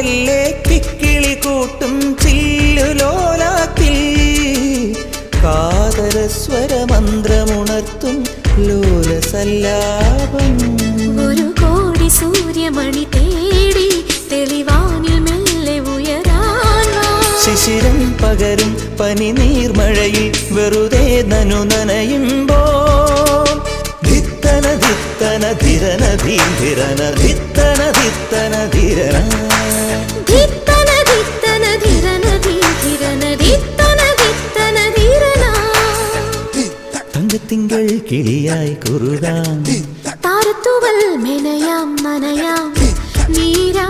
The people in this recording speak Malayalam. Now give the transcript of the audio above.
മെല്ലെ കിക്കിളി കൂട്ടും ചില്ലുലോലാത്തിൽ കാതരസ്വരമന്ത്രമുണർത്തും ലോലസല്ലാപം. ഒരു കോടി സൂര്യമണി തേടി തെളിവാനിൽ മെല്ലെ ഉയരാൻ ശിശിരം പകരും പനി നീർമഴയിൽ വെറുതെ നനു നനയുമ്പോൾ ധിത്തന ധിത്തന ധിരന ധീരന ധിത്തന ധിത്തന ധിരന ധിത്തന ധിത്തന ധിരന ധീരന ധിത്തന ധിത്തന ധിരന. തങ്കത്തിങ്കൾ കിളിയായി കുറുകാം താരത്തുവൽ മെനയാം നനയാം നീരാ